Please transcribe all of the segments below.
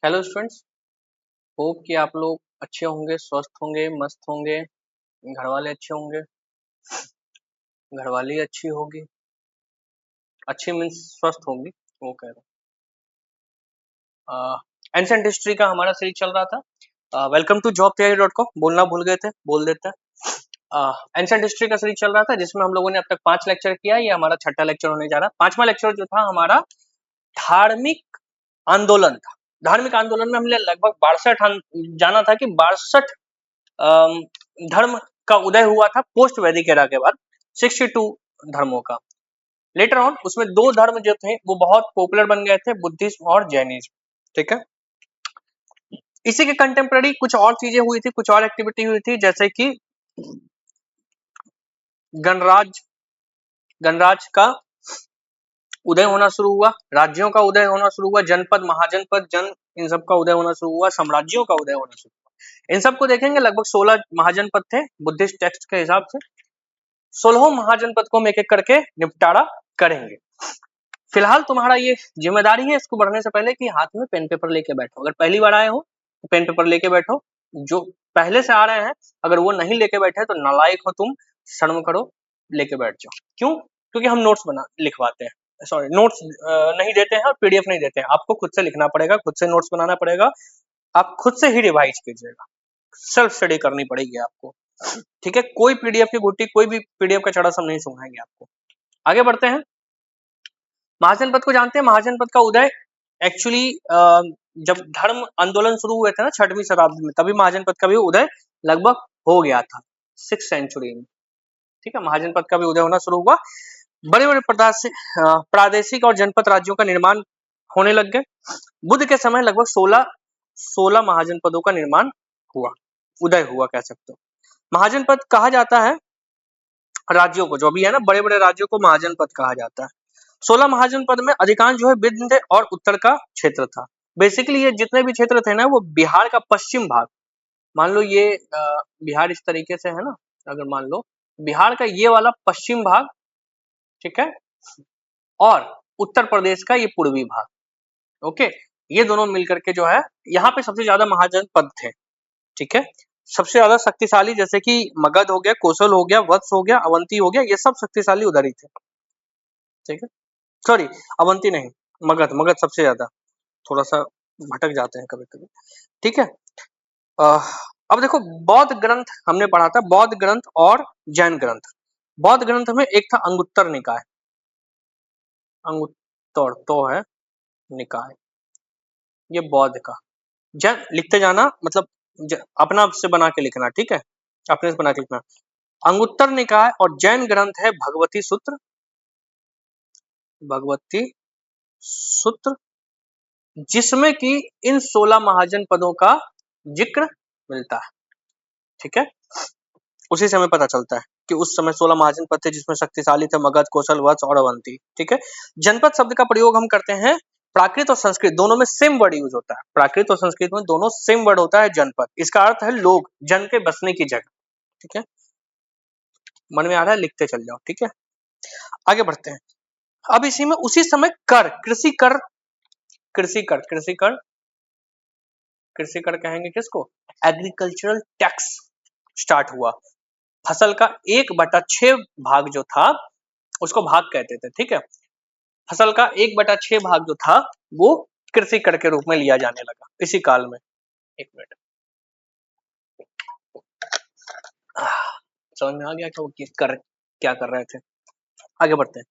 Hello students. Hope कि आप लोग अच्छे होंगे, स्वस्थ होंगे, मस्त होंगे। घर वाले अच्छे होंगे, घर वाली अच्छी होगी। अच्छी मीन्स स्वस्थ होगी, वो कह रहा हूँ। एंशिएंट हिस्ट्री का हमारा सीरीज चल रहा था। Welcome to jobtheory.com। बोलना भूल गए थे, बोल देते हैं। एंशिएंट हिस्ट्री का सीरीज चल रहा था जिसमें हम लोगों ने अब तक 5 लेक्चर किया। ये हमारा छठा लेक्चर होने जा रहा है। 5वां लेक्चर जो था हमारा धार्मिक आंदोलन था। धार्मिक आंदोलन में हमने लगभग 62 जाना था कि 62 धर्म का उदय हुआ था पोस्ट वैदिक एरा के बाद। 62 धर्मों का। लेटर ऑन उसमें 2 धर्म जो थे वो बहुत पॉपुलर बन गए थे, बुद्धिज्म और जैनिज्म। ठीक है, इसी के कंटेम्पररी कुछ और चीजें हुई थी, कुछ और एक्टिविटी हुई थी, जैसे कि गणराज का उदय होना शुरू हुआ, राज्यों का उदय होना शुरू हुआ, जनपद, महाजनपद, इन सब का उदय होना शुरू हुआ, साम्राज्यों का उदय होना शुरू हुआ। इन सबको देखेंगे। लगभग 16 महाजनपद थे बुद्धिस्ट टेक्स्ट के हिसाब से। 16 महाजनपद को हम एक एक करके निपटारा करेंगे। फिलहाल तुम्हारा ये जिम्मेदारी है इसको बढ़ने से पहले कि हाथ में पेन पेपर लेके बैठो। अगर पहली बार आए हो तो पेन पेपर लेके बैठो। जो पहले से आ रहे हैं अगर वो नहीं लेके बैठे तो नालायक हो तुम, शर्म करो, लेके बैठ जाओ। क्यों? क्योंकि हम नोट्स लिखवाते हैं, सॉरी नोट्स नहीं देते हैं और पीडीएफ नहीं देते हैं। आपको खुद से लिखना पड़ेगा, खुद से नोट्स बनाना पड़ेगा, आप खुद से ही रिवाइज कीजिएगा, सेल्फ स्टडी करनी पड़ेगी आपको। ठीक है, कोई पीडीएफ की गुट्टी, कोई भी पीडीएफ का चढ़ा सब नहीं सुनाएंगे आपको। आगे बढ़ते हैं। महाजनपद को जानते हैं। महाजनपद का उदय एक्चुअली जब धर्म आंदोलन शुरू हुए थे ना 6वीं शताब्दी में, तभी महाजनपद का भी उदय लगभग हो गया था 6th सेंचुरी में। ठीक है, महाजनपद का भी उदय होना शुरू हुआ। बड़े बड़े प्रादेशिक और जनपद राज्यों का निर्माण होने लग गए। बुद्ध के समय लगभग 16 महाजनपदों का निर्माण हुआ, उदय हुआ कह सकते हो। महाजनपद कहा जाता है राज्यों को, जो भी है ना बड़े बड़े राज्यों को महाजनपद कहा जाता है। 16 महाजनपद में अधिकांश जो है विंध्य और उत्तर का क्षेत्र था। बेसिकली ये जितने भी क्षेत्र थे ना वो बिहार का पश्चिम भाग, मान लो ये बिहार इस तरीके से है ना, अगर मान लो बिहार का ये वाला पश्चिम भाग, ठीक है, और उत्तर प्रदेश का ये पूर्वी भाग। ओके, ये दोनों मिलकर के जो है यहाँ पे सबसे ज्यादा महाजनपद थे। ठीक है, सबसे ज्यादा शक्तिशाली जैसे कि मगध हो गया, कोसल हो गया, वत्स हो गया, अवंती हो गया, ये सब शक्तिशाली उधर ही थे। ठीक है, सॉरी अवंती नहीं, मगध, मगध सबसे ज्यादा, थोड़ा सा भटक जाते हैं कभी कभी। ठीक है, अब देखो बौद्ध ग्रंथ हमने पढ़ा था, बौद्ध ग्रंथ और जैन ग्रंथ। बौद्ध ग्रंथ में एक था अंगुत्तर निकाय, अंगुत्तर तो है निकाय, ये बौद्ध का। जैन लिखते जाना, मतलब अपना से बना के लिखना, ठीक है, अपने से बना के लिखना। अंगुत्तर निकाय और जैन ग्रंथ है भगवती सूत्र, भगवती सूत्र, जिसमें कि इन 16 महाजनपदों का जिक्र मिलता है। ठीक है, उसी से हमें पता चलता है कि उस समय 16 महाजनपद थे जिसमें शक्तिशाली थे मगध, कोसल, वत्स और अवंती। ठीक है, जनपद शब्द का प्रयोग हम करते हैं प्राकृत और संस्कृत दोनों में सेम वर्ड यूज होता है। प्राकृत और संस्कृत में दोनों सेम वर्ड होता है जनपद। इसका अर्थ है लोग, जन के बसने की जगह। ठीक है, मन में आ रहा है लिखते चल जाओ। ठीक है, आगे बढ़ते हैं। अब इसी में उसी समय कर, कृषि कर, कृषि कर, कृषि कर, कृषि कर कहेंगे किसको? एग्रीकल्चरल टैक्स स्टार्ट हुआ। फसल का 1/6 भाग जो था उसको भाग कहते थे। ठीक है, फसल का 1/6 भाग जो था वो कृषि कर के रूप में लिया जाने लगा इसी काल में। एक मिनट, समझ में आ गया कि वो कर क्या कर रहे थे। आगे बढ़ते हैं।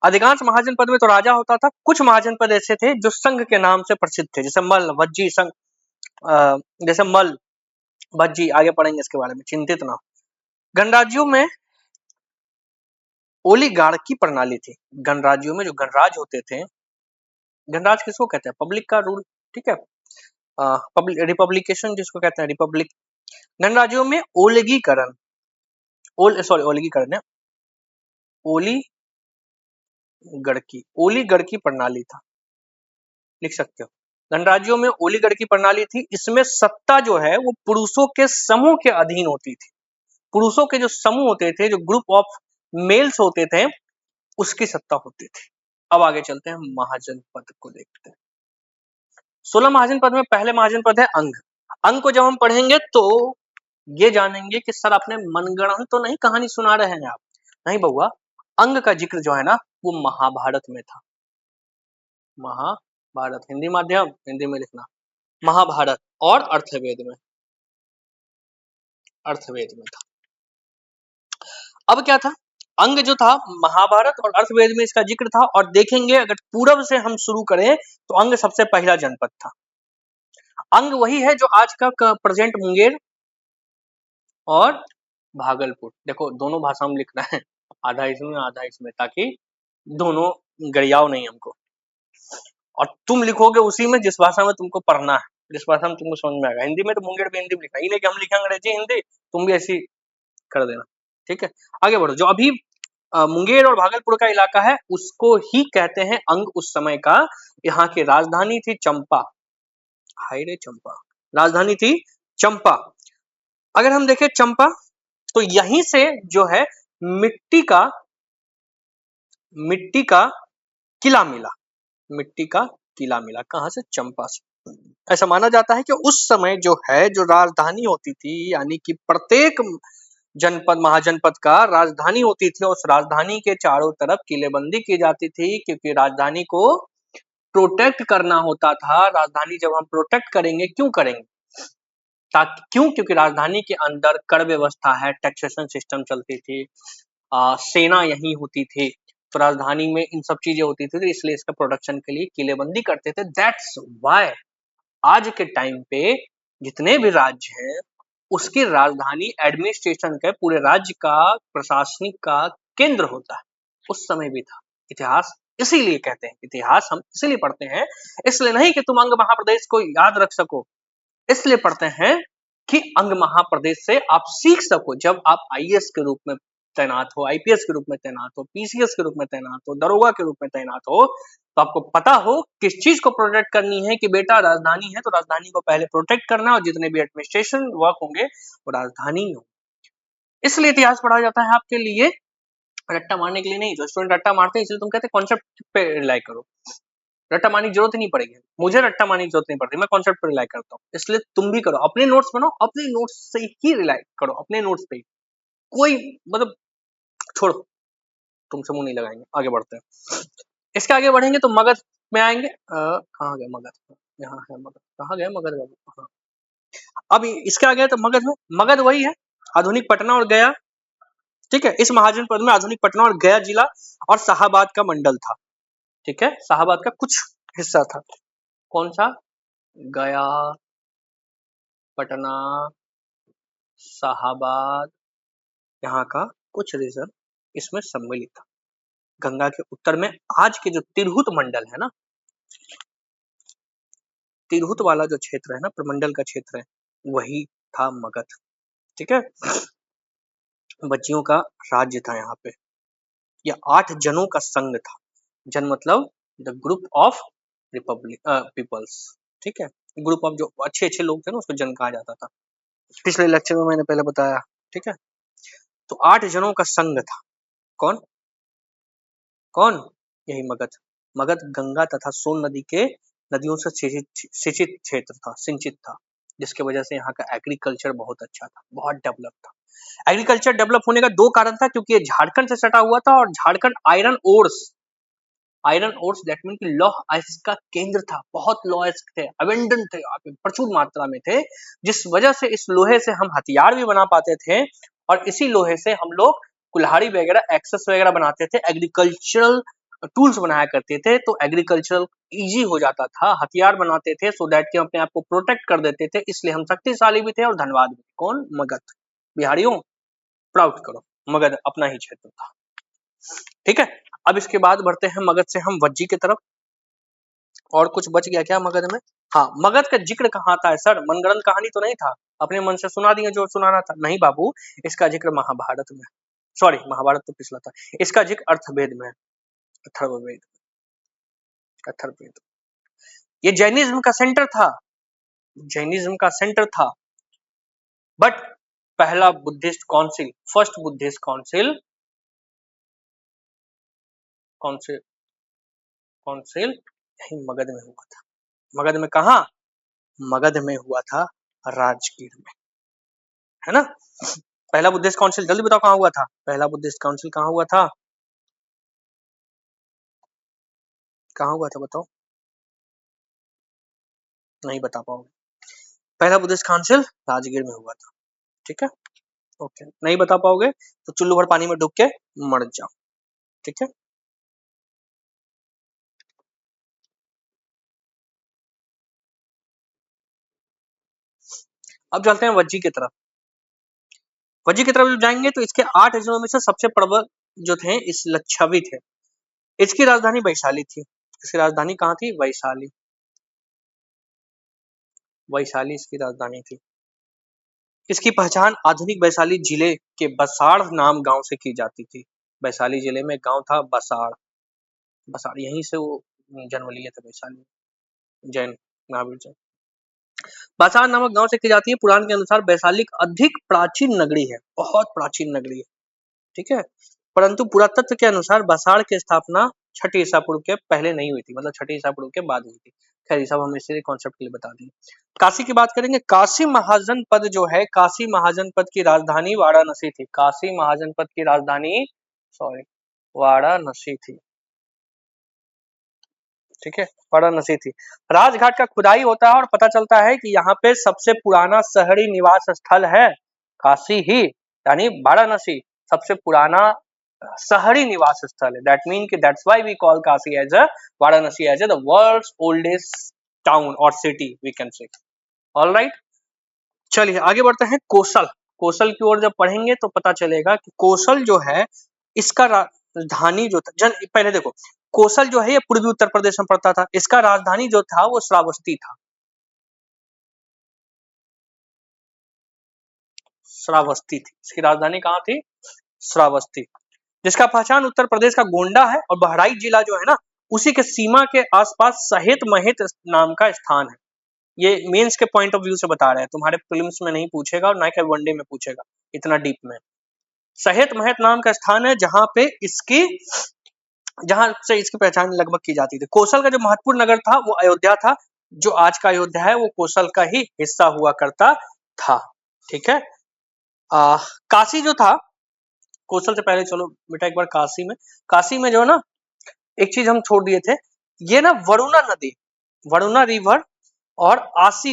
अधिकांश महाजनपद में तो राजा होता था, कुछ महाजनपद ऐसे थे जो संघ के नाम से प्रसिद्ध थे, जैसे मल, भज्जी, संघ, जैसे मल, भज्जी, आगे पढ़ेंगे इसके बारे में, चिंतित ना। गणराज्यों में ओलिगार्की प्रणाली थी। गणराज्यों में जो गणराज होते थे, गणराज किसको कहते हैं? पब्लिक का रूल। ठीक है, रिपब्लिकेशन जिसको कहते हैं, रिपब्लिक। गणराज्यों में ओलिगीकरण, ओलिगीकरण है, ओलीगढ़की प्रणाली था, लिख सकते हो। गणराज्यों में ओलीगढ़की प्रणाली थी। इसमें सत्ता जो है वो पुरुषों के समूह के अधीन होती थी। पुरुषों के जो समूह होते थे, जो ग्रुप ऑफ मेल्स होते थे, उसकी सत्ता होती थी। अब आगे चलते हैं, महाजनपद को देखते हैं। 16 महाजनपद में पहले महाजनपद है अंग। अंग को जब हम पढ़ेंगे तो ये जानेंगे कि सर आपने मनगढ़ंत तो नहीं कहानी सुना रहे हैं आप, नहीं बउआ, अंग का जिक्र जो है ना वो महाभारत में था। महाभारत, हिंदी माध्यम, हिंदी में लिखना, महाभारत और अर्थवेद में, अर्थवेद में था। अब क्या था, अंग जो था महाभारत और अर्थवेद में इसका जिक्र था। और देखेंगे अगर पूरब से हम शुरू करें तो अंग सबसे पहला जनपद था। अंग वही है जो आज का प्रेजेंट मुंगेर और भागलपुर, देखो दोनों भाषा में लिखना है, आधा इसमें आधा इसमें, ताकि दोनों गरियाओ नहीं हमको। और तुम लिखोगे उसी में जिस भाषा में तुमको पढ़ना है, जिस भाषा में तुमको समझ में आएगा। हिंदी में तो मुंगेर भी हिंदी में लिखना, ये नहीं कि हम लिखें अंग्रेजी हिंदी, तुम भी ऐसी कर देना, ठीक है। आगे बढ़ो, जो अभी मुंगेर और भागलपुर का इलाका है उसको ही कहते हैं अंग उस समय का। यहाँ की राजधानी थी चंपा, हाय रे चंपा, राजधानी थी चंपा। अगर हम देखें चंपा तो यहीं से जो है मिट्टी का किला मिला, मिट्टी का किला मिला, कहां से, चंपा से। ऐसा माना जाता है कि उस समय जो है जो राजधानी होती थी, यानी कि प्रत्येक जनपद महाजनपद का राजधानी होती थी, और उस राजधानी के चारों तरफ किलेबंदी की जाती थी, क्योंकि राजधानी को प्रोटेक्ट करना होता था। राजधानी जब हम प्रोटेक्ट करेंगे, क्यों करेंगे, ताकि क्यों, क्योंकि राजधानी के अंदर कर व्यवस्था है, टैक्सेशन सिस्टम चलती थी, सेना यही होती थी, तो राजधानी में इन सब चीजें होती थी, तो इसलिए इसका प्रोटेक्शन के लिए किलेबंदी करते थे। दैट्स व्हाई आज के टाइम पे जितने भी राज्य हैं उसकी राजधानी एडमिनिस्ट्रेशन के पूरे राज्य का प्रशासनिक का केंद्र होता है, उस समय भी था। इतिहास इसीलिए कहते हैं, इतिहास हम इसीलिए पढ़ते हैं, इसलिए नहीं कि तुम अंग महाप्रदेश को याद रख सको, इसलिए पढ़ते हैं कि अंग महाप्रदेश से आप सीख सको। जब आप आईएएस के रूप में तैनात हो, आईपीएस के रूप में तैनात हो, पीसीएस के रूप में तैनात हो, दरोगा के रूप में तैनात हो, तो आपको पता हो किस चीज को प्रोटेक्ट करनी है, कि बेटा राजधानी है तो राजधानी को पहले प्रोटेक्ट करना, और जितने भी एडमिनिस्ट्रेशन वर्क होंगे वो राजधानी हो। इसलिए इतिहास पढ़ा जाता है आपके लिए रट्टा मारने के लिए नहीं। जो स्टूडेंट रट्टा मारते हैं इसलिए तुम कहते हैं कॉन्सेप्ट पे रिलाई करो, रट्टा मारने की जरूरत ही नहीं पड़ेगी, मुझे रट्टा मारने की जरूरत नहीं पड़ती, मैं कॉन्सेप्ट पर रिलाई करता हूँ। इसलिए तुम भी करो, अपने नोट्स बनाओ, अपने नोट्स से ही रिलाई करो, अपने नोट्स पे ही, कोई मतलब छोड़ो, तुमसे मुंह नहीं लगाएंगे। आगे बढ़ते हैं, इसके आगे बढ़ेंगे तो मगध में आएंगे। कहाँ गए मगध, यहाँ है मगध, कहाँ गए मगध बाबू, हाँ। अब इसके आगे तो मगध में, मगध वही है आधुनिक पटना और गया, ठीक है। इस महाजनपद में आधुनिक पटना और गया जिला और शाहाबाद का मंडल था, ठीक है, शाहाबाद का कुछ हिस्सा था। कौन सा, गया, पटना, शाहाबाद, यहाँ का कुछ रीजन इसमें सम्मिलित था। गंगा के उत्तर में आज के जो तिरहुत मंडल है ना, तिरहुत वाला जो क्षेत्र है ना, प्रमंडल का क्षेत्र है, वही था मगध, ठीक है। बच्चियों का राज्य था यहाँ पे। यह 8 जनों का संघ था, जन मतलब the group of republic peoples, ठीक है। ग्रुप ऑफ जो अच्छे अच्छे लोग थे ना उसको जन कहा जाता था, पिछले लेक्चर में मैंने पहले बताया, ठीक है। तो 8 जनों का संघ था, कौन कौन, यही मगध। मगध गंगा तथा सोन नदी के नदियों से सिंचित क्षेत्र था, सिंचित था, जिसकी वजह से यहाँ का एग्रीकल्चर बहुत अच्छा था, बहुत डेवलप था। एग्रीकल्चर डेवलप होने का 2 कारण था, क्योंकि ये झारखंड से सटा हुआ था, और Jharkhand iron ores that mean कि लौह अयस्क का केंद्र था, बहुत लौह अयस्क थे, अबेंडेंट थे, प्रचुर मात्रा में थे, जिस वजह से इस लोहे से हम हथियार भी बना पाते थे, और इसी लोहे से हम लोग कुल्हाड़ी वगैरह, एक्सेस वगैरह बनाते थे, एग्रीकल्चरल टूल्स बनाया करते थे, तो एग्रीकल्चरल इजी हो जाता था, हथियार बनाते थे, सो दैट कि हम अपने आप को प्रोटेक्ट कर देते थे, इसलिए हम शक्तिशाली भी थे और धनवाद भी। कौन, मगध। बिहारियों प्राउड करो, मगध अपना ही क्षेत्र था, ठीक है। अब इसके बाद बढ़ते हैं मगध से हम वज्जी की तरफ। और कुछ बच गया क्या मगध में, हाँ, मगध का जिक्र कहाँ था सर, मनगढ़ंत कहानी तो नहीं था, अपने मन से सुना दिए जो सुनाना था, नहीं बाबू, इसका जिक्र महाभारत में, सॉरी महाभारत तो पिछला था, इसका जिक्र अर्थवेद में, अथर्ववेद, अथर्ववेद। ये जैनिज्म का सेंटर था, जैनिज्म का सेंटर था, बट पहला Buddhist council, first Buddhist council, council council यही मगध में हुआ था, मगध में कहा? मगध में हुआ था राजगीर में, है ना। पहला बुद्धिस्ट काउंसिल जल्दी बताओ कहाँ हुआ था? पहला बुद्धिस्ट काउंसिल कहाँ हुआ था? कहाँ हुआ था बताओ? नहीं बता पाओगे। पहला बुद्धिस्ट काउंसिल राजगीर में हुआ था, ठीक है। ओके, नहीं बता पाओगे तो चुल्लू भर पानी में डूब के मर जाओ, ठीक है। अब चलते हैं वज्जी की तरफ। वज्जी की तरफ जब जाएंगे तो इसके 8 अजूबों में से सबसे प्रबल जो थे इस लिच्छवी थे। इसकी राजधानी वैशाली थी। इसकी राजधानी कहाँ थी? वैशाली। वैशाली इसकी राजधानी थी। इसकी पहचान आधुनिक वैशाली जिले के बसाड़ नाम गांव से की जाती थी। वैशाली जिले में गांव था बसाड़। बसाड़ यहीं से वो जन्म लिए थे वैशाली, जैन महावीर जैन। बसाड़ नामक गांव से की जाती है। पुराण के अनुसार वैशाली अधिक प्राचीन नगरी है, बहुत प्राचीन नगरी है, ठीक है। परंतु पुरातत्व के अनुसार बसाड़ की स्थापना छठी ईसा पूर्व के पहले नहीं हुई थी, मतलब छठी ईसा पूर्व के बाद हुई थी। खैर ये सब हम इसी कॉन्सेप्ट के लिए बता दिए। काशी की बात करेंगे। काशी महाजनपद जो है, काशी महाजनपद की राजधानी वाराणसी थी। काशी महाजनपद की राजधानी सॉरी वाराणसी थी, ठीक है, वाराणसी थी। राजघाट का खुदाई होता है और पता चलता है कि यहाँ पे सबसे पुराना शहरी निवास स्थल है काशी ही, यानी वाराणसी सबसे पुराना शहरी निवास स्थल है। दैट मीन कि that's why we call Kashi as a Varanasi as a the world's oldest town और city we can say. Alright, चलिए आगे बढ़ते हैं। कौशल, कौशल की ओर जब पढ़ेंगे तो पता चलेगा कि कौशल जो है इसका राजधानी जो था पहले देखो, कौशल जो है ये पूर्वी उत्तर प्रदेश में पड़ता था। इसका राजधानी जो था वो श्रावस्ती था। श्रावस्ती थी इसकी राजधानी, कहाँ थी? श्रावस्ती। जिसका पहचान उत्तर प्रदेश का गोंडा है और बहराइच जिला जो है ना उसी के सीमा के आसपास सहित महित नाम का स्थान है। ये मेंस के पॉइंट ऑफ व्यू से बता रहे हैं, तुम्हारे प्रीलिम्स में नहीं पूछेगा और ना कि वनडे में पूछेगा इतना डीप में। सहित महत नाम का स्थान है जहां से इसकी पहचान लगभग की जाती थी। कौशल का जो महत्वपूर्ण नगर था वो अयोध्या था। जो आज का अयोध्या है वो कौशल का ही हिस्सा हुआ करता था, ठीक है। काशी जो था, कौशल से पहले चलो बेटा एक बार काशी में जो है ना एक चीज हम छोड़ दिए थे। ये ना वरुणा नदी, वरुणा रिवर और आसी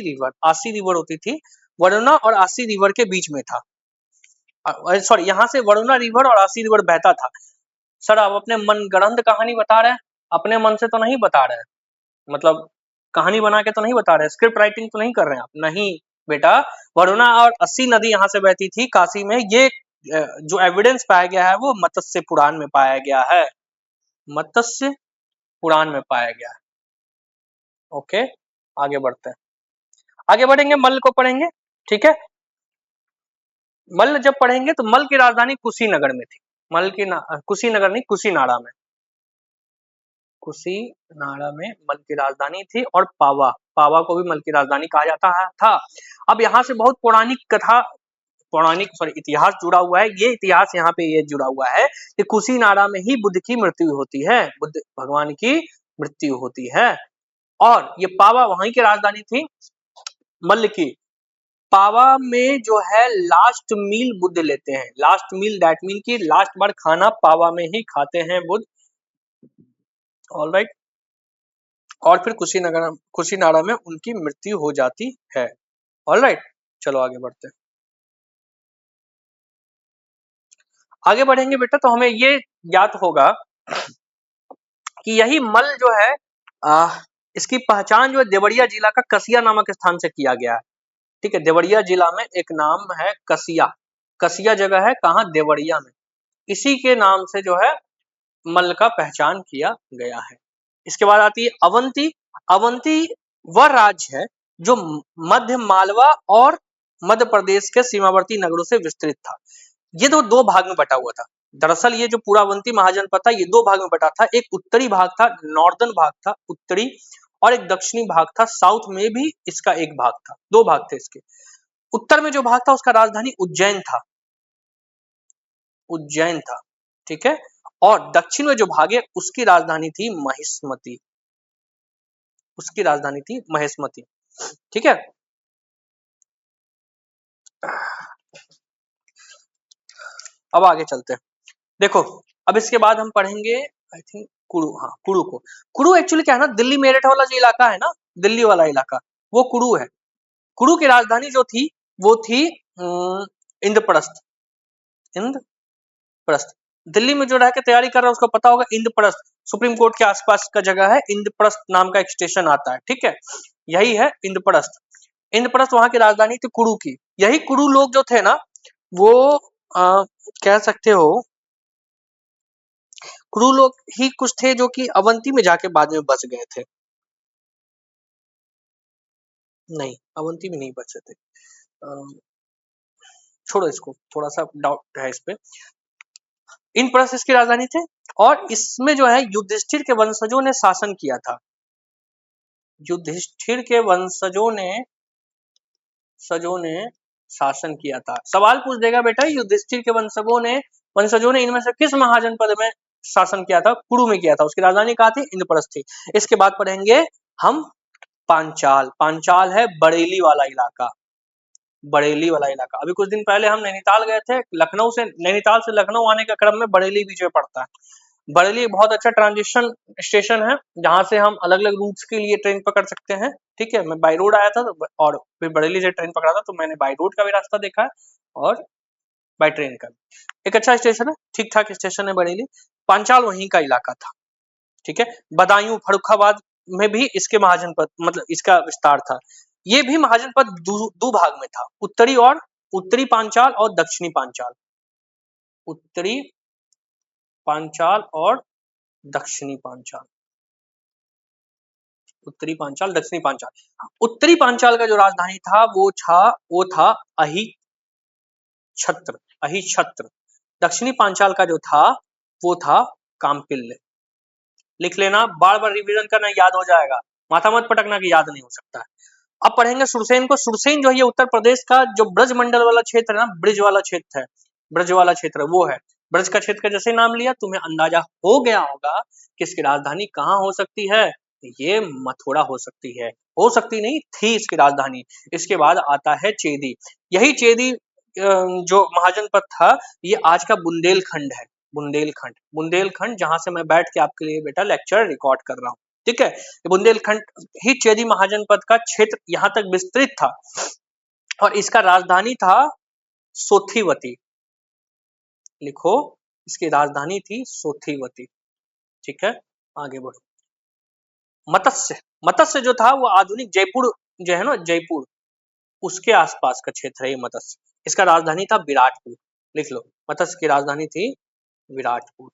रिवर होती थी, वरुणा और आसी रिवर के बीच में था। सॉरी, यहाँ से वरुणा रिवर और आसी रिवर बहता था। सर आप अपने मन गढ़ंत कहानी बता रहे हैं, अपने मन से तो नहीं बता रहे हैं, मतलब कहानी बना के तो नहीं बता रहे, स्क्रिप्ट राइटिंग तो नहीं कर रहे हैं आप? नहीं बेटा, वरुणा और अस्सी नदी यहाँ से बहती थी काशी में। ये जो एविडेंस पाया गया है वो मत्स्य पुराण में पाया गया है, मत्स्य पुराण में पाया गया है। ओके, आगे बढ़ते हैं। आगे बढ़ेंगे, मल्ल को पढ़ेंगे, ठीक है। मल्ल जब पढ़ेंगे तो मल्ल की राजधानी कुशीनगर में थी। कुशीनगर नहीं, कुशीनाड़ा में, कुशीनाड़ा में मल्ल की राजधानी थी। और पावा को भी मल्ल की राजधानी कहा जाता था। अब यहाँ से बहुत पौराणिक सॉरी इतिहास जुड़ा हुआ है। ये इतिहास यहाँ पे ये जुड़ा हुआ है कि कुशीनाड़ा में ही बुद्ध की मृत्यु होती है, बुद्ध भगवान की मृत्यु होती है। और ये पावा वहीं की राजधानी थी मल्ल की। पावा में जो है लास्ट मील बुद्ध लेते हैं। लास्ट मील दैट मीन की लास्ट बार खाना पावा में ही खाते हैं बुद्ध। ऑलराइट, और फिर कुशीनाड़ा में उनकी मृत्यु हो जाती है। ऑलराइट, चलो आगे बढ़ते हैं। आगे बढ़ेंगे बेटा तो हमें ये याद होगा कि यही मल जो है इसकी पहचान जो है देवरिया जिला का कसिया नामक स्थान से किया गया है, ठीक है। देवरिया जिला में एक नाम है कसिया, कसिया जगह है कहाँ? देवरिया में। इसी के नाम से जो है मल्ल का पहचान किया गया है। इसके बाद आती है अवंती। अवंती वह राज्य है जो मध्य मालवा और मध्य प्रदेश के सीमावर्ती नगरों से विस्तृत था। ये तो दो भाग में बटा हुआ था। दरअसल ये जो पूरा अवंती महाजनपद था ये दो भाग में बटा था। एक उत्तरी भाग था, नॉर्दर्न भाग था उत्तरी, और एक दक्षिणी भाग था, साउथ में भी इसका एक भाग था। दो भाग थे इसके। उत्तर में जो भाग था उसका राजधानी उज्जैन था, उज्जैन था, ठीक है। और दक्षिण में जो भाग है उसकी राजधानी थी महिष्मती। उसकी राजधानी थी महेशमती। ठीक है, अब आगे चलते हैं। देखो अब इसके बाद हम पढ़ेंगे आई थिंक कुरु, हाँ कुरु को। कुरु एक्चुअली क्या है ना, दिल्ली मेरठ वाला जो इलाका है ना, दिल्ली वाला इलाका, वो कुरु है। कुरु की राजधानी जो थी वो थी इंद्रप्रस्थ। इंद्रप्रस्थ, दिल्ली में जो रह के तैयारी कर रहा है उसको पता होगा, इंद्रप्रस्थ सुप्रीम कोर्ट के आसपास का जगह है, इंद्रप्रस्थ नाम का एक स्टेशन आता है। ठीक है, यही है इंद्रप्रस्थ। इंद्रप्रस्थ वहां की राजधानी थी कुरु की। यही कुरु लोग जो थे ना, वो कह सकते हो कुरु लोग ही कुछ थे जो कि अवंती में जाके बाद में बस गए थे। नहीं, अवंती में नहीं बचे थे। छोड़ो इसको, थोड़ा सा डाउट है इस पे। इंद्रप्रस्थ इसकी राजधानी थे, और इसमें जो है युधिष्ठिर के वंशजों ने शासन किया था। युधिष्ठिर के वंशजों ने शासन किया था। सवाल पूछ देगा बेटा, युधिष्ठिर के वंशजों ने इनमें से किस महाजनपद में शासन किया था? कुरु में किया था। उसकी राजधानी कहाँ थी? इंद्रप्रस्थ थी। इसके बाद पढ़ेंगे हम पांचाल। पांचाल है बरेली वाला इलाका। बरेली वाला इलाका, अभी कुछ दिन पहले हम नैनीताल गए थे, नैनीताल से लखनऊ आने के क्रम में बरेली बीच में पड़ता है। बरेली बहुत अच्छा ट्रांजिशन स्टेशन है, जहां से हम अलग अलग रूट्स के लिए ट्रेन पकड़ सकते हैं। ठीक है, मैं बाई रोड आया था और फिर बरेली से ट्रेन पकड़ा था, तो मैंने बाई रोड का भी रास्ता देखा है और बाई ट्रेन का। एक अच्छा स्टेशन है, ठीक ठाक स्टेशन है बरेली। पांचाल वहीं का इलाका था। ठीक है, बदायूं फर्रुखाबाद में भी इसके महाजनपद, मतलब इसका विस्तार था। ये भी महाजनपद दो भाग में था, उत्तरी पांचाल और दक्षिणी पांचाल। उत्तरी पांचाल और दक्षिणी पांचाल। उत्तरी पांचाल, दक्षिणी पांचाल। उत्तरी पांचाल का जो राजधानी था वो था अहिछत्र। दक्षिणी पांचाल का जो था वो था कामपिल्ले। लिख लेना, बार बार रिवीजन करना, याद हो जाएगा। माथा मत पटकना कि याद नहीं हो सकता है। अब पढ़ेंगे सुरसेन को। सुरसेन जो है ये उत्तर प्रदेश का जो ब्रज मंडल वाला क्षेत्र है ना, ब्रज वाला क्षेत्र वो है। ब्रज का क्षेत्र का जैसे नाम लिया, तुम्हें अंदाजा हो गया होगा कि इसकी राजधानी कहाँ हो सकती है। ये मथुरा हो सकती है, हो सकती नहीं थी इसकी राजधानी। इसके बाद आता है चेदी। यही चेदी जो महाजनपद था, ये आज का बुंदेलखंड है। बुंदेलखंड जहां से मैं बैठ के आपके लिए बेटा लेक्चर रिकॉर्ड कर रहा हूँ। ठीक है, बुंदेलखंड ही चेदी महाजनपद का क्षेत्र यहाँ तक विस्तृत था, और इसका राजधानी था सोथीवती। लिखो, इसकी राजधानी थी सोथीवती। ठीक है, आगे बढ़ो। मत्स्य जो था वो आधुनिक जयपुर जो है ना, जयपुर उसके आसपास का क्षेत्र है ये मत्स्य। इसका राजधानी था विराटपुर। लिख लो, मत्स्य की राजधानी थी विराटपुर।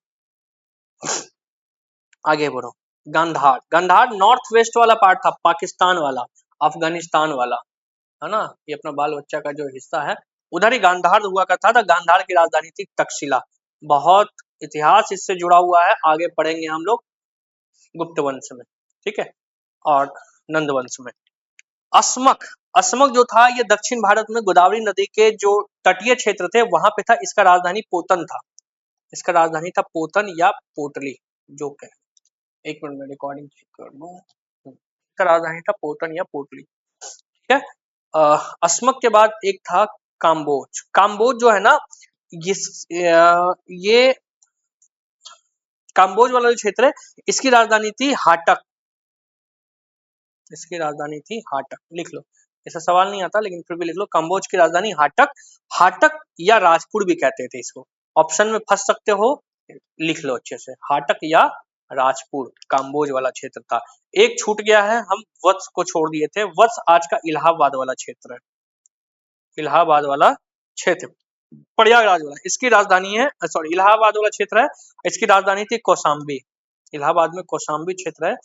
आगे बढ़ो। गांधार नॉर्थ वेस्ट वाला पार्ट था, पाकिस्तान वाला, अफगानिस्तान वाला, है ना, ये अपना बाल बच्चा का जो हिस्सा है, उधर ही गांधार हुआ करता था। गांधार की राजधानी थी तक्षशिला। बहुत इतिहास इससे जुड़ा हुआ है, आगे पढ़ेंगे हम लोग गुप्त वंश में। ठीक है, और नंद वंश में। अस्मक जो था, ये दक्षिण भारत में गोदावरी नदी के जो तटीय क्षेत्र थे वहां पे था। इसका राजधानी पोतन था। इसका राजधानी था पोतन या पोटली, जो कह, एक मिनट में रिकॉर्डिंग चेक कर लूं। इसका राजधानी था पोतन या पोटली। ठीक है, अस्मक के बाद एक था काम्बोज। काम्बोज जो है ना, ये काम्बोज वाला जो क्षेत्र है, इसकी राजधानी थी हाटक। इसकी राजधानी थी हाटक। लिख लो, ऐसा सवाल नहीं आता लेकिन फिर भी लिख लो, काम्बोज की राजधानी हाटक या राजपुर भी कहते थे इसको। ऑप्शन में फंस सकते हो, लिख लो अच्छे से, हाटक या राजपुर काम्बोज वाला क्षेत्र था। एक छूट गया है, हम वत्स को छोड़ दिए थे। वत्स आज का इलाहाबाद वाला क्षेत्र है। इलाहाबाद वाला क्षेत्र, प्रयागराज वाला, इसकी राजधानी है, सॉरी इलाहाबाद वाला क्षेत्र है, इसकी राजधानी थी कौशाम्बी। इलाहाबाद में कौशाम्बी क्षेत्र है,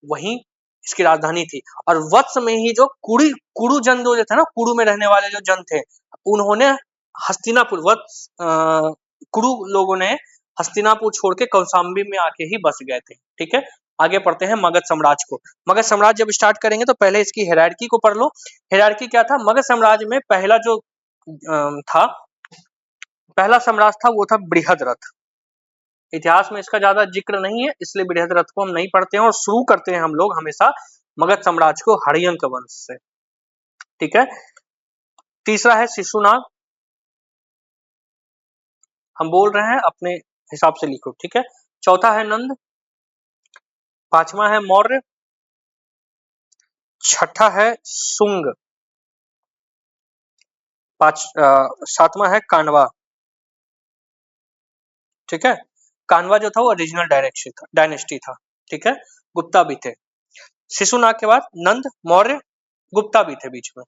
वहीं इसकी राजधानी थी। और वत्स में ही जो कुरु जन जो थे ना, कुरु में रहने वाले जो जन थे, उन्होंने हस्तिनापुर, कुरु लोगों ने हस्तिनापुर छोड़ के कौशाम्बी में आके ही बस गए थे। ठीक है, आगे पढ़ते हैं मगध साम्राज्य को। मगध साम्राज्य जब स्टार्ट करेंगे तो पहले इसकी हायरार्की को पढ़ लो। हायरार्की क्या था? मगध साम्राज्य में पहला जो था, पहला सम्राट था वो था बृहद्रथ। इतिहास में इसका ज्यादा जिक्र नहीं है, इसलिए बृहद्रथ को हम नहीं पढ़ते हैं, और शुरू करते हैं हम लोग हमेशा मगध साम्राज्य को हर्यंक वंश से। ठीक है, तीसरा है शिशुनाग, हम बोल रहे हैं अपने हिसाब से लिखो। ठीक है, चौथा है नंद, पांचवा है मौर्य, छठा है शुंग, सातवां है कान्वा। ठीक है, कान्वा जो था वो ओरिजिनल डायनेस्टी था। ठीक है, गुप्ता भी थे। शिशुनाग के बाद नंद, मौर्य, गुप्ता भी थे बीच में।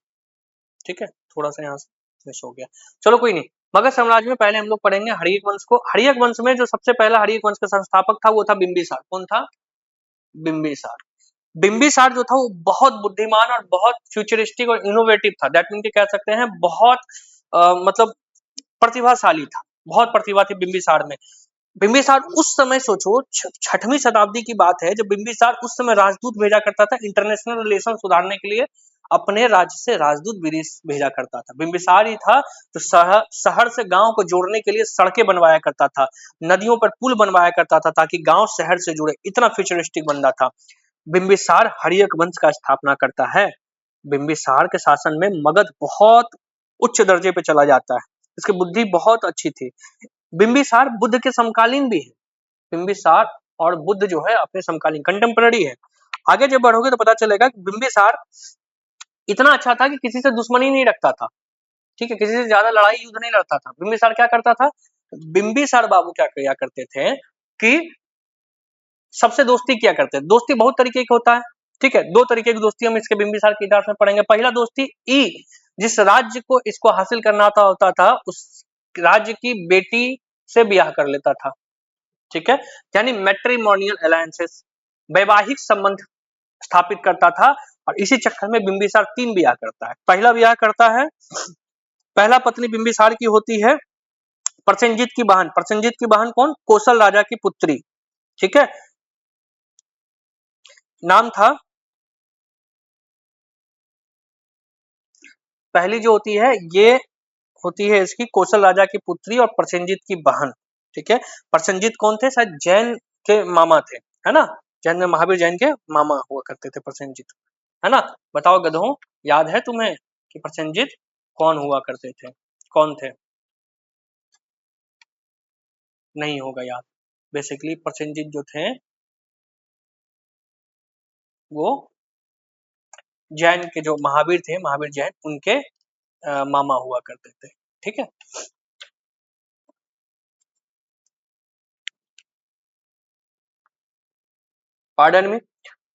ठीक है, थोड़ा सा यहाँ से मिस हो गया, चलो कोई नहीं। मगध साम्राज्य में पहले हम लोग पढ़ेंगे हर्यक वंश को। हर्यक वंश में जो सबसे पहला हर्यक वंश का संस्थापक था वो था बिंबिसार। कौन था? बिंबिसार। बिंबिसार जो था वो बहुत बुद्धिमान और बहुत फ्यूचरिस्टिक और इनोवेटिव था। दैट मीन कह सकते हैं बहुत मतलब प्रतिभाशाली था, बहुत प्रतिभा थी बिंबिसार में। बिंबिसार उस समय सोचो, छठवीं शताब्दी की बात है, जब बिंबिसार उस समय राजदूत भेजा करता था इंटरनेशनल रिलेशन सुधारने के लिए, अपने राज्य से राजदूत विदेश भेजा करता था। बिंबिसार ही था तो शहर से गांव को जोड़ने के लिए सड़कें बनवाया करता था, नदियों पर पुल बनवाया करता था ताकि गांव शहर से जुड़े। इतना फ्यूचरिस्टिक बंदा था। बिंबिसार हर्यक वंश का स्थापना करता है। बिंबिसार के शासन में मगध बहुत उच्च दर्जे पे चला जाता है, इसकी बुद्धि बहुत अच्छी थी। बिंबिसार बुद्ध के समकालीन भी है। बिंबिसार और बुद्ध जो है अपने समकालीन कंटेम्पररी है। आगे जब बढ़ोगे तो पता चलेगा कि बिंबिसार इतना अच्छा था कि किसी से दुश्मनी नहीं रखता था। ठीक है, किसी से ज्यादा लड़ाई युद्ध नहीं लड़ता था। बिंबिसार क्या करता था? बिंबिसार बाबू क्या किया करते थे कि सबसे दोस्ती किया करते थे। दोस्ती बहुत तरीके की होता है। ठीक है, दो तरीके की दोस्ती हम इसके बिंबिसार के इतिहास में पढ़ेंगे। पहला दोस्ती, जिस राज्य को इसको हासिल करना होता था उस राज्य की बेटी से ब्याह कर लेता था। ठीक है, यानी मैट्रिमोनियल अलायंसेस, वैवाहिक संबंध स्थापित करता था। और इसी चक्कर में बिंबिसार 3 ब्याह करता है। पहला ब्याह करता है, पहला पत्नी बिंबिसार की होती है प्रसेनजीत की बहन। प्रसेनजीत की बहन कौन? कौशल राजा की पुत्री। ठीक है, नाम था, पहली जो होती है ये होती है इसकी कौशल राजा की पुत्री और प्रसेनजीत की बहन। ठीक है, प्रसेनजीत कौन थे? शायद जैन के मामा थे, है ना? जैन में महावीर जैन के मामा हुआ करते थे प्रसेनजीत, है ना? बताओ गधों, याद है तुम्हें कि प्रसेनजीत कौन हुआ करते थे? कौन थे? नहीं होगा याद। बेसिकली प्रसेनजीत जो थे वो जैन के जो महावीर थे, महावीर जैन, उनके मामा हुआ करते थे। ठीक है, पार्डन में,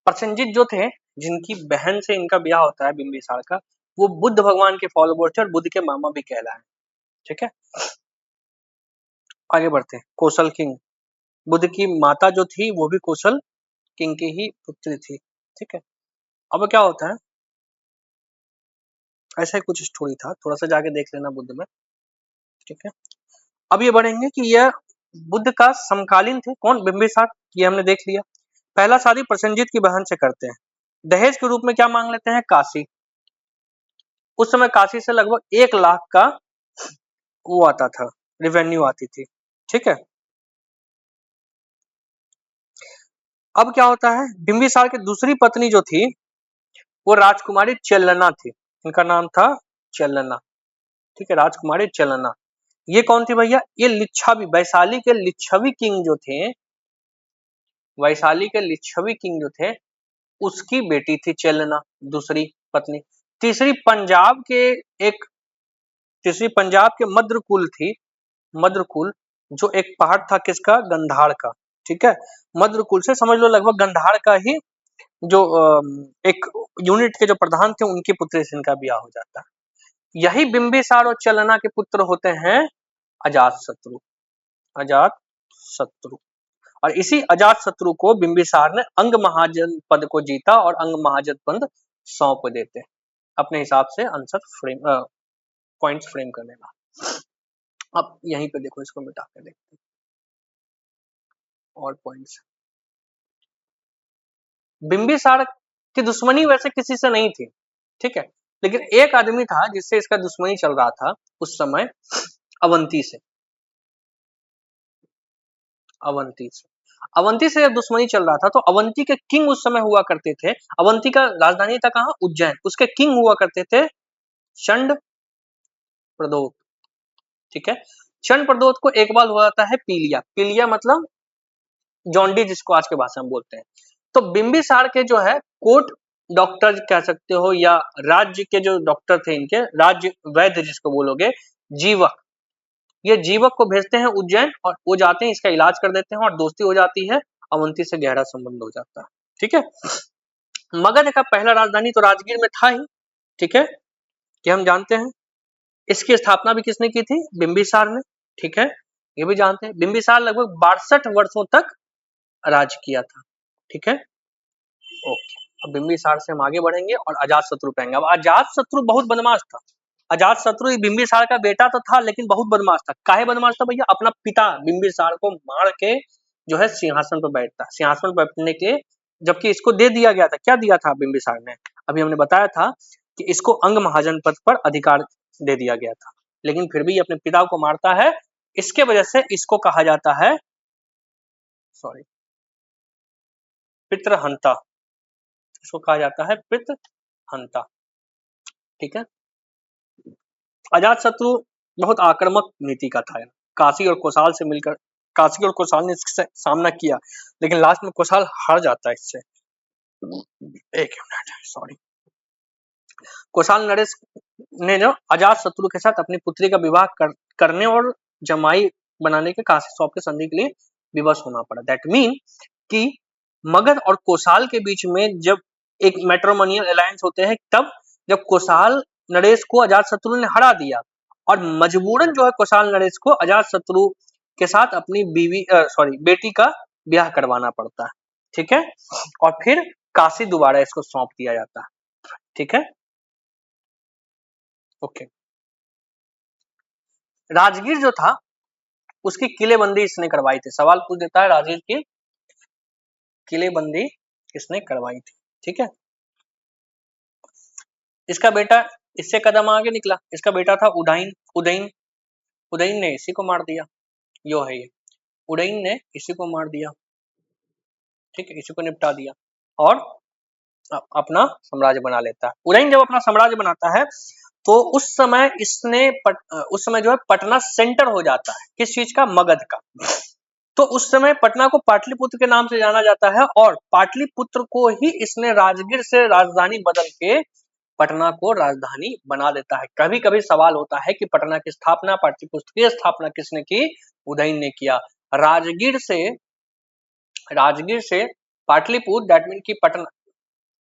प्रसेनजीत जो थे जिनकी बहन से इनका ब्याह होता है बिंबिसार का, वो बुद्ध भगवान के फॉलोवर थे और बुद्ध के मामा भी कहलाए। ठीक है, आगे बढ़ते हैं। कौशल किंग, बुद्ध की माता जो थी वो भी कौशल किंग की ही पुत्री थी। ठीक है, अब क्या होता है, ऐसा ही कुछ स्टोरी था, थोड़ा सा जाके देख लेना बुद्ध में। ठीक है, अब ये बढ़ेंगे कि यह बुद्ध का समकालीन थे। कौन? बिंबिसार, ये हमने देख लिया। पहला शादी प्रसेनजीत की बहन से करते हैं। दहेज के रूप में क्या मांग लेते हैं? काशी। उस समय काशी से लगभग 1 लाख का वो आता था, रिवेन्यू आती थी। ठीक है, अब क्या होता है, बिंबिसार की दूसरी पत्नी जो थी वो राजकुमारी चेलना थी। उनका नाम था चेलना। ठीक है, राजकुमारी चेलना। ये कौन थी भैया? ये लिच्छवी, वैशाली के लिच्छवी किंग जो थे, वैशाली के लिच्छवी किंग जो थे उसकी बेटी थी चेलना, दूसरी पत्नी। तीसरी पंजाब के एक तीसरी पंजाब के मद्रकुल थी, मद्रकुल, जो एक पहाड़ था किसका? गंधार का। ठीक है, मद्रकुल से समझ लो लगभग गंधार का ही जो एक यूनिट के जो प्रधान थे उनकी पुत्री से इनका ब्याह हो जाता है। यही बिंबिसार और चलना के पुत्र होते हैं अजात शत्रु। अजात शत्रु, और इसी अजात शत्रु को बिंबिसार ने अंग महाजन पद को जीता और अंग महाजन पद सौंप देते। अपने हिसाब से आंसर फ्रेम, पॉइंट्स फ्रेम कर लेना। अब यहीं पे देखो, इसको मिटा के देखते हैं और पॉइंट्स। बिंबिसार की दुश्मनी वैसे किसी से नहीं थी। ठीक है, लेकिन एक आदमी था जिससे इसका दुश्मनी चल रहा था उस समय, अवंती से। अवंती से अवंती से जब दुश्मनी चल रहा था तो अवंती के किंग उस समय हुआ करते थे, अवंती का राजधानी था कहाँ, उज्जैन, उसके किंग हुआ करते थे चंड प्रदोत, ठीक है। चंड प्रदोत को एक बार हुआ जाता है पीलिया, पीलिया मतलब जॉन्डी जिसको आज के भाषा में बोलते हैं। तो बिंबिसार के जो है कोर्ट डॉक्टर कह सकते हो या राज्य के जो डॉक्टर थे इनके, राज्य वैद्य जिसको बोलोगे, जीवक, ये जीवक को भेजते हैं उज्जैन और वो जाते हैं, इसका इलाज कर देते हैं और दोस्ती हो जाती है, अवंती से गहरा संबंध हो जाता है, ठीक है। मगध का पहला राजधानी तो राजगीर में था ही, ठीक है, कि हम जानते हैं। इसकी स्थापना भी किसने की थी, बिंबिसार ने, ठीक है, ये भी जानते हैं। बिंबिसार लगभग 62 वर्षों तक राज किया था, ठीक है, ओके। अब बिंबिसार से हम आगे बढ़ेंगे और अजातशत्रु पे आएंगे। अब अजातशत्रु बहुत बदमाश था, अजातशत्रु बिंबिसार का बेटा तो था लेकिन बहुत बदमाश था। काहे बदमाश था भैया, अपना पिता बिंबिसार को मार के जो है सिंहासन पर बैठता, सिंहासन पर बैठने के, जबकि इसको दे दिया गया था, क्या दिया था बिंबिसार ने, अभी हमने बताया था कि इसको अंग महाजन पद पर अधिकार दे दिया गया था, लेकिन फिर भी अपने पिता को मारता है। इसके वजह से इसको कहा जाता है, सॉरी, पितृहंता, इसको कहा जाता है पितृहंता, ठीक है। अजातशत्रु बहुत आक्रामक नीति का था, काशी और कौशल से मिलकर, काशी और कौशल ने इससे सामना किया लेकिन लास्ट में कौशल हार जाता है इससे, एक मिनट, सॉरी। कौशल नरेश ने जो अजातशत्रु के साथ अपनी पुत्री का विवाह करने और जमाई बनाने के, काशी सौंप के संधि के लिए विवश होना पड़ा। दैट मीन कि मगध और कौशल के बीच में जब एक मैट्रिमोनियल अलायंस होते हैं, तब जब कौशल नरेश को अजातशत्रु ने हरा दिया और मजबूरन जो है कौशल नरेश को अजातशत्रु के साथ अपनी बीवी बेटी का ब्याह करवाना पड़ता है, ठीक है, और फिर काशी दोबारा इसको सौंप दिया जाता है, ठीक है, ओके। राजगीर जो था उसकी किलेबंदी इसने करवाई थी, सवाल पूछ देता है राजगीर की किलेबंदी किसने करवाई थी, ठीक है। इसका बेटा इससे कदम आगे निकला, इसका बेटा था उदयन, उदयन, उदयन ने इसी को मार दिया, यो है ये, उदयन ने इसी को मार दिया, ठीक है, इसी को निपटा दिया और अपना साम्राज्य बना लेता है। उदयन जब अपना साम्राज्य बनाता है तो उस समय इसने उस समय जो है पटना सेंटर हो जाता है, किस चीज का, मगध का। तो उस समय पटना को पाटलिपुत्र के नाम से जाना जाता है और पाटलिपुत्र को ही इसने राजगीर से राजधानी बदल के पटना को राजधानी बना देता है। कभी कभी सवाल होता है कि पटना की स्थापना, पाटलिपुत्र की स्थापना किसने की, उदयन ने किया। राजगीर से पाटलिपुत्र, दैट मीन की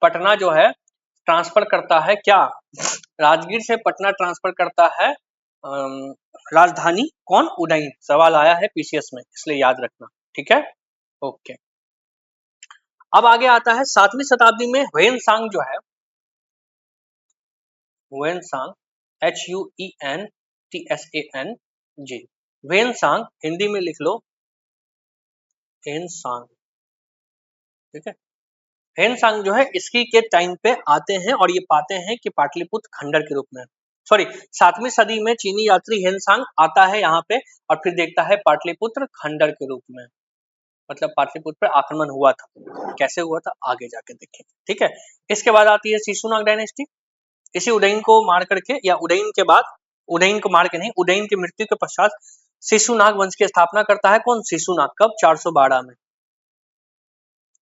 पटना जो है ट्रांसफर करता है, क्या, राजगीर से पटना ट्रांसफर करता है राजधानी कौन, उदयन। सवाल आया है पीसीएस में, इसलिए याद रखना, ठीक है, ओके। अब आगे आता है 7वीं शताब्दी में ह्वेनसांग जो है, ह्वेनसांग, HUENTSANG, ह्वेनसांग, हिंदी में लिख लो ह्वेनसांग, ठीक है। ह्वेनसांग जो है इसकी के टाइम पे आते हैं और ये पाते हैं कि पाटलिपुत्र खंडर के रूप में, सॉरी, 7वीं सदी में चीनी यात्री ह्वेनसांग आता है यहाँ पे और फिर देखता है पाटलिपुत्र खंडर के रूप में, मतलब पाटलिपुत्र पर आक्रमण हुआ था, कैसे हुआ था आगे जाके देखें, ठीक है। इसके बाद आती है शिशुनाग डायनेस्टी, इसी उदयन को मार करके, या उदयन के बाद, उदयन को मार के नहीं, उदयन की मृत्यु के पश्चात शिशुनाग वंश की स्थापना करता है कौन, शिशुनाग, कब, 412 में,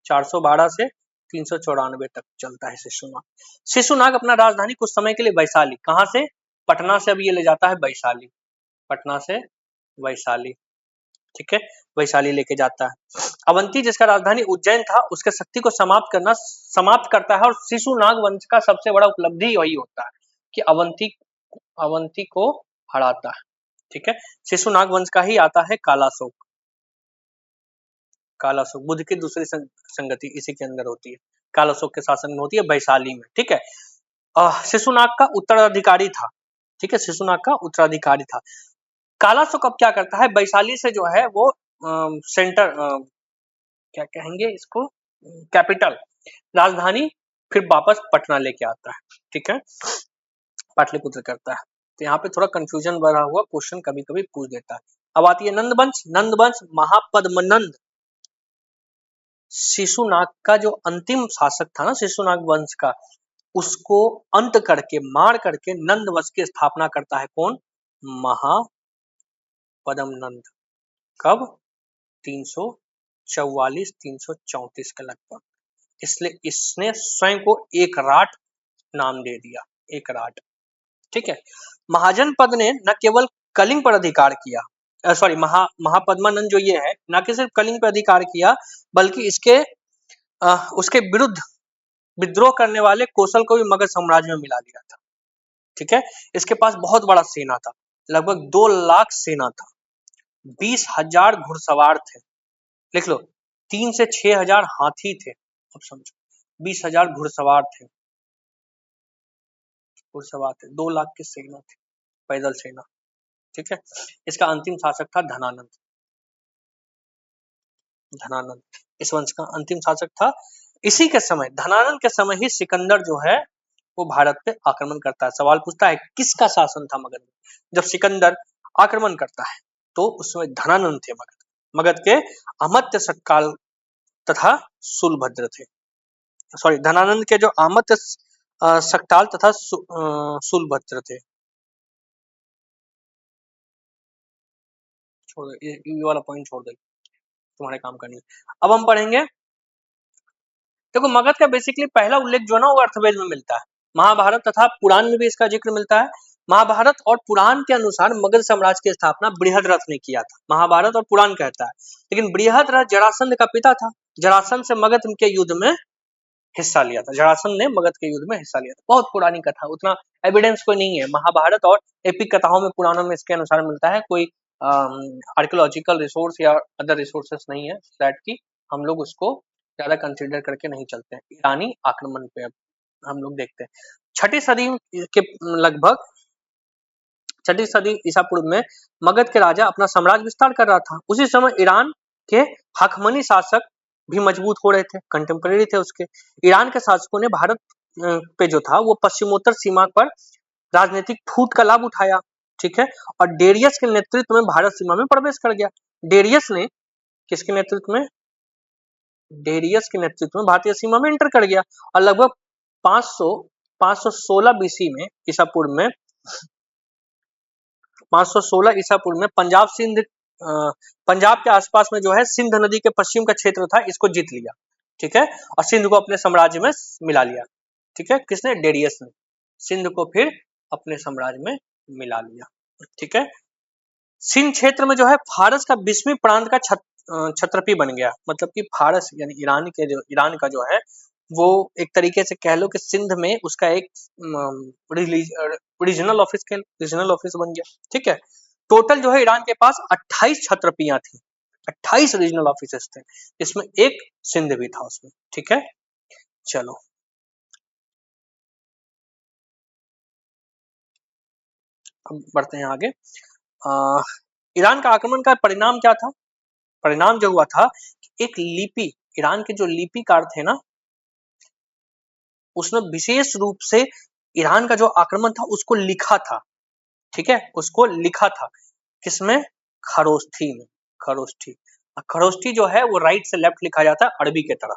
412 से 394 तक चलता है शिशुनाग। शिशुनाग अपना राजधानी कुछ समय के लिए वैशाली, कहां से, पटना से अब ये ले जाता है वैशाली, पटना से वैशाली, ठीक है, वैशाली लेके जाता है। अवंती जिसका राजधानी उज्जैन था उसके शक्ति को समाप्त करता है और शिशुनाग वंश का सबसे बड़ा उपलब्धि वही होता है कि अवंती को हराता है, ठीक है। शिशुनाग वंश का ही आता है कालाशोक, कालाशोक बुद्ध की दूसरी संगति इसी के अंदर होती है, कालाशोक के शासन में होती है वैशाली में, ठीक है। शिशुनाग का उत्तराधिकारी था, ठीक है, शिशुनाग का उत्तराधिकारी था। कालाशोक अब क्या करता है, वैशाली से जो है वो सेंटर, क्या कहेंगे इसको, कैपिटल, राजधानी, फिर वापस पटना लेके आता है, ठीक है, पाटलिपुत्र करता है। तो यहाँ पे थोड़ा कंफ्यूजन भरा हुआ क्वेश्चन कभी कभी पूछ देता है। अब आती है नंदवंश, नंदवंश महापद्मनंद, शिशुनाग का जो अंतिम शासक था ना शिशुनाग वंश का, उसको अंत करके मार करके नंद वंश की स्थापना करता है कौन? महापद्म नंद। कब? 344-334 के लगभग। इसलिए इसने स्वयं को एकराट नाम दे दिया, एकराट। ठीक है। महाजनपद ने न केवल कलिंग पर अधिकार किया, सॉरी महापद्मानंद जो ये है न कि सिर्फ कलिंग पर अधिकार किया, बल्कि उसके विरुद्ध विद्रोह करने वाले कौशल को भी मगध साम्राज्य में मिला लिया था। ठीक है। इसके पास बहुत बड़ा सेना था, लगभग 2 लाख सेना था, 20,000 घुड़सवार थे। लिख लो, 3 से 6,000 हाथी थे। अब समझो, 20,000 घुड़सवार थे, 2 लाख की सेना थी, पैदल सेना। ठीक है। इसका अंतिम शासक था धनानंद। धनानंद इस वंश का अंतिम शासक था। इसी के समय, धनानंद के समय ही सिकंदर जो है वो भारत पे आक्रमण करता है। सवाल पूछता है किसका शासन था मगध में? जब सिकंदर आक्रमण करता है तो उसमें धनानंद थे मगध के अमात्य सत्काल तथा शूलभद्र थे। सॉरी, धनानंद के जो अमात्य सक्ताल तथा शूलभद्र थे। छोड़ दो, ये वाला पॉइंट छोड़ दो, तुम्हारे काम का नहीं। अब हम पढ़ेंगे, देखो मगध का बेसिकली पहला उल्लेख जो ना वो अर्थवेद में मिलता है, महाभारत तथा पुराण में भी इसका जिक्र मिलता है। महाभारत और पुराण के अनुसार मगध साम्राज्य की स्थापना बृहद्रथ ने किया था, महाभारत और पुराण कहता है। लेकिन बृहद्रथ जरासंध का पिता था, जरासंध से मगध के युद्ध में हिस्सा लिया था, जरासंध ने मगध के युद्ध में हिस्सा लिया था। बहुत पुरानी कथा, उतना एविडेंस कोई नहीं है। महाभारत और एपिक कथाओं में, पुराणों में इसके अनुसार मिलता है, कोई आर्कियोलॉजिकल रिसोर्स या अदर रिसोर्सेस नहीं है दैट की हम लोग उसको ज्यादा कंसीडर करके नहीं चलते हैं। ईरानी आक्रमण पे अब हम लोग देखते हैं। छठी सदी के लगभग, छठी सदी ईसा पूर्व में मगध के राजा अपना साम्राज्य विस्तार कर रहा था। उसी समय ईरान के हकमनी शासक भी मजबूत हो रहे थे, कंटेम्परेरी थे उसके। ईरान के शासकों ने भारत पे जो था वो पश्चिमोत्तर सीमा पर राजनीतिक फूट का लाभ उठाया। ठीक है। और डेरियस के नेतृत्व में भारत सीमा में प्रवेश कर गया। डेरियस ने किसके नेतृत्व में? डेरियस के नेतृत्व में भारतीय सीमा में एंटर कर गया और लगभग 516 बीसी में, ईसा पूर्व में 516 ईसा पूर्व में पंजाब के आसपास में जो है सिंध नदी के पश्चिम का क्षेत्र था, इसको जीत लिया। ठीक है। और सिंध को अपने साम्राज्य में मिला लिया। ठीक है। किसने? डेरियस ने सिंध को फिर अपने साम्राज्य में मिला लिया। ठीक है। सिंध क्षेत्र में जो है फारस का 20वीं प्रांत का छत्रपी बन गया। मतलब कि फारस यानी ईरान का जो है वो एक तरीके से कह लो कि सिंध में उसका एक रीजनल ऑफिस बन गया। ठीक है। टोटल जो है ईरान के पास 28 छत्रपियां थी, 28 रीजनल ऑफिसेस थे, इसमें एक सिंध भी था उसमें। ठीक है। चलो अब बढ़ते हैं आगे। ईरान का आक्रमण का परिणाम क्या था? परिणाम जो हुआ था, एक लिपि, ईरान के जो लिपिकार थे ना, उसने विशेष रूप से ईरान का जो आक्रमण था उसको लिखा था। ठीक है। उसको लिखा था किसमें? खरोष्ठी में। खरोष्ठी जो है वो राइट से लेफ्ट लिखा जाता है अरबी के तरह,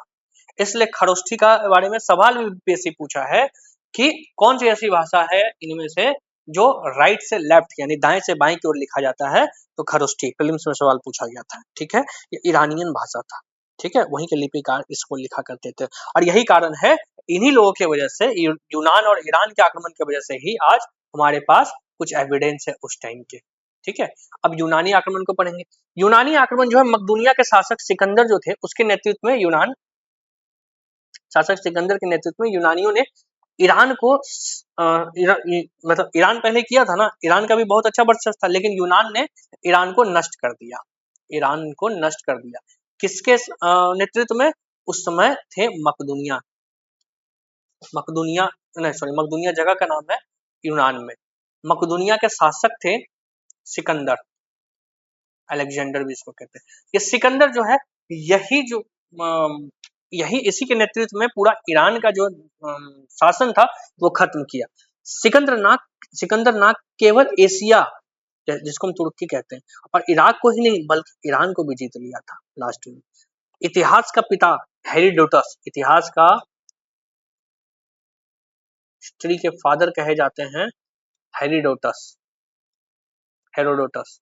इसलिए खरोष्ठी का बारे में सवाल भी यूपीएससी पूछा है कि कौन सी ऐसी भाषा है इनमें से जो राइट से लेफ्ट यानी दाएं से बाएं की ओर लिखा जाता है, तो खरोष्ठी प्रीलिम्स में सवाल पूछा गया था। ठीक है। ये ईरानियन भाषा था। ठीक है। वहीं के लिपिकार इसको लिखा करते थे और यही कारण है, इन्हीं लोगों की वजह से, यूनान और ईरान के आक्रमण की वजह से ही आज हमारे पास कुछ एविडेंस है उस टाइम के। ठीक है। अब यूनानी आक्रमण को पढ़ेंगे। यूनानी आक्रमण जो है मकदूनिया के शासक सिकंदर जो थे उसके नेतृत्व में, शासक सिकंदर के नेतृत्व में यूनानियों ने ईरान को मतलब ईरान पहले किया था ना, ईरान का भी बहुत अच्छा वर्चस्व था, लेकिन यूनान ने ईरान को नष्ट कर दिया। ईरान को नष्ट कर दिया किसके नेतृत्व में? उस समय थे मकदूनिया नहीं सॉरी, मकदूनिया जगह का नाम है यूनान में। मकदूनिया के शासक थे सिकंदर, अलेक्जेंडर भी इसको कहते हैं। ये सिकंदर जो है यही इसी के नेतृत्व में पूरा ईरान का जो शासन था वो खत्म किया। सिकंदर नाग केवल एशिया, जिसको हम तुर्की कहते हैं, और इराक को ही नहीं बल्कि ईरान को भी जीत लिया था लास्ट में। इतिहास का पिता हेरोडोटस, इतिहास का हिस्ट्री के फादर कहे जाते हैं हेरोडोटस, हेरोडोटस,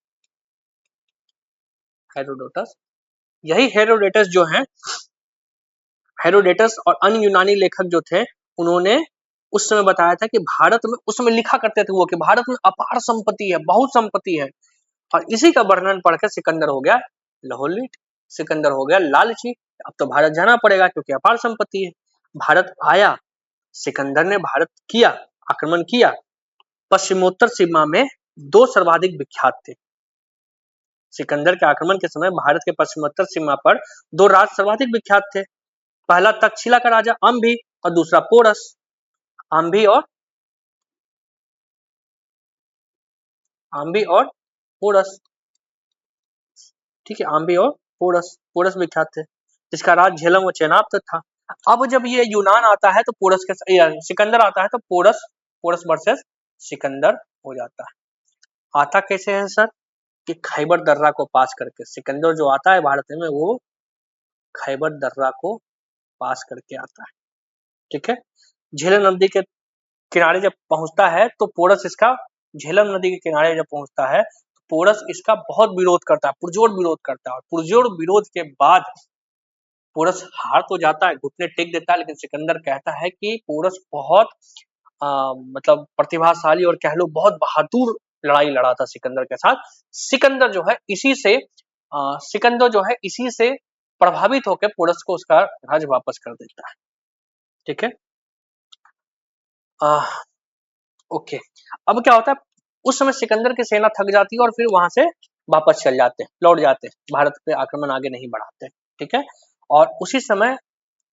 हेरोडोटस। यही हेरोडोटस जो है, हेरोडोटस और अन्य यूनानी लेखक जो थे, उन्होंने उस समय बताया था कि भारत में, उस समय लिखा करते थे वो कि भारत में अपार संपत्ति है, बहुत संपत्ति है, और इसी का वर्णन पढ़कर सिकंदर हो गया लाहौलीट, सिकंदर हो गया लालची। अब तो भारत जाना पड़ेगा क्योंकि अपार संपत्ति है। भारत आया, सिकंदर ने भारत किया, आक्रमण किया। पश्चिमोत्तर सीमा में दो सर्वाधिक विख्यात थे। सिकंदर के आक्रमण के समय भारत के पश्चिमोत्तर सीमा पर दो राज सर्वाधिक विख्यात थे। पहला तक्षशिला का राजा अम्भी और दूसरा पोरस। अम्भी और पोरस, ठीक है, अम्भी और पोरस, पोरस विख्यात थे, जिसका राज झेलम व चेनाब तक था। अब जब ये यूनान आता है तो पोरस के, सिकंदर आता है तो पोरस, पोरस वर्सेस सिकंदर हो जाता है। आता कैसे है सर? कि खैबर दर्रा को पास करके सिकंदर जो आता है भारत में, वो खैबर दर्रा को पास करके आता है, ठीक है। झेलम नदी के किनारे जब पहुंचता है तो पोरस इसका, झेलम नदी के किनारे जब पहुंचता है तो पोरस इसका बहुत विरोध करता है, पुरजोर विरोध करता है, और पुरजोर विरोध के बाद पोरस हार तो जाता है, घुटने टेक देता है, लेकिन सिकंदर कहता है कि पोरस बहुत मतलब प्रतिभाशाली और कह लो बहुत बहादुर लड़ाई लड़ा था सिकंदर के साथ। सिकंदर जो है इसी से, सिकंदर जो है इसी से प्रभावित होकर पोरस को उसका राज वापस कर देता है, ठीक है। ओके, अब क्या होता है, उस समय सिकंदर की सेना थक जाती है और फिर वहां से वापस चल जाते हैं, लौट जाते हैं, भारत पे आक्रमण आगे नहीं बढ़ाते, ठीक है। और उसी समय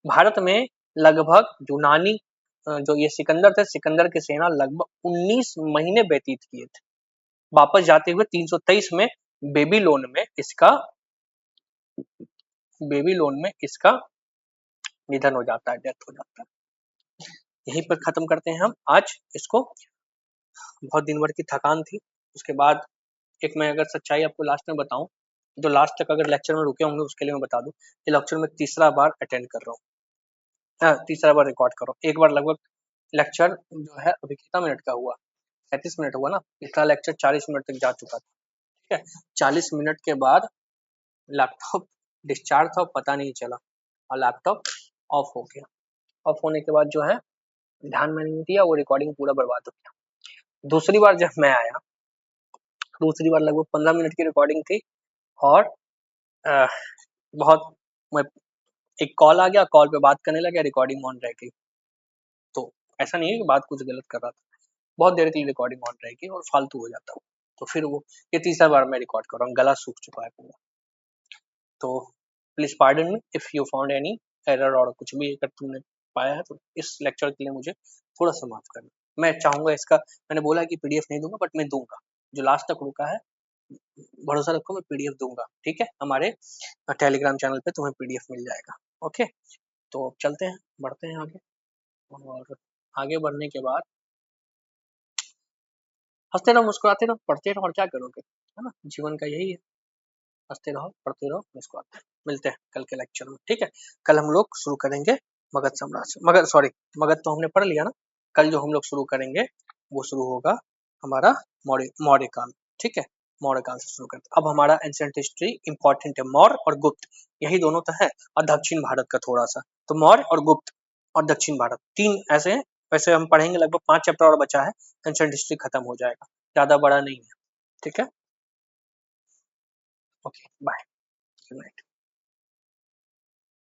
भारत में लगभग यूनानी जो ये सिकंदर थे, सिकंदर की सेना लगभग 19 महीने व्यतीत किए थे। वापस जाते हुए 323 में बेबीलोन में इसका, बेबीलोन में इसका निधन हो जाता है, डेथ हो जाता है। यहीं पर खत्म करते हैं हम आज इसको, बहुत दिन भर की थकान थी। उसके बाद एक मैं अगर सच्चाई आपको लास्ट में बताऊं, जो लास्ट तक अगर लेक्चर में रुके होंगे उसके लिए मैं बता दूं, ये लेक्चर में तीसरा बार अटेंड कर रहा हूँ, तीसरा बार रिकॉर्ड कर रहा हूँ। एक बार लगभग लेक्चर जो है अभी कितना मिनट का हुआ, 37 मिनट हुआ ना, पिछला लेक्चर 40 मिनट तक जा चुका था, ठीक है। 40 मिनट के बाद लैपटॉप डिस्चार्ज था, पता नहीं चला, और लैपटॉप ऑफ हो गया। ऑफ होने के बाद जो है ध्यान में नहीं दिया, वो रिकॉर्डिंग पूरा बर्बाद हो गया। दूसरी बार जब मैं आया, दूसरी बार लगभग 15 मिनट की रिकॉर्डिंग थी, और अ, बहुत मैं, एक कॉल आ गया, कॉल पे बात करने लगा, रिकॉर्डिंग ऑन रह गई। तो ऐसा नहीं है कि बात कुछ गलत कर रहा था, बहुत देर के लिए रिकॉर्डिंग ऑन रहेगी और फालतू हो जाता है। तो फिर वो, ये तीसरा बार मैं रिकॉर्ड कर रहा हूँ, गला सूख चुका है पूरा। तो please pardon me if you found any error और कुछ भी अगर तुमने पाया है तो इस लेक्चर के लिए मुझे थोड़ा सा माफ करना। मैं चाहूंगा इसका, मैंने बोला कि पीडीएफ नहीं दूंगा, बट मैं दूंगा, जो लास्ट तक रुका है भरोसा रखो, मैं पीडीएफ दूंगा, ठीक है। हमारे टेलीग्राम चैनल पे तुम्हें पीडीएफ मिल जाएगा, ओके। तो चलते हैं, बढ़ते हैं आगे, और आगे बढ़ने के बाद हंसते रहो, मुस्कुराते रहो, पढ़ते रहो, और क्या करोगे, है ना, जीवन का यही है, हंसते रहो, पढ़ते रहो, मुस्कुराते रहो। मिलते हैं कल के लेक्चर में, ठीक है। कल हम लोग शुरू करेंगे मगध साम्राज्य, मगध सॉरी, मगध तो हमने पढ़ लिया ना। कल जो हम लोग शुरू करेंगे वो शुरू होगा हमारा मौर्य, मौर्य काल, ठीक है। मौर्य काल से शुरू करते, अब हमारा एंशिएंट हिस्ट्री इंपॉर्टेंट है, मौर्य और गुप्त, यही दोनों तो है, और दक्षिण भारत का थोड़ा सा, तो मौर्य और गुप्त और दक्षिण भारत, तीन ऐसे हैं। वैसे हम पढ़ेंगे, लगभग 5 चैप्टर और बचा है, एंशिएंट हिस्ट्री खत्म हो जाएगा, ज्यादा बड़ा नहीं है, ठीक है। Okay, bye, good night.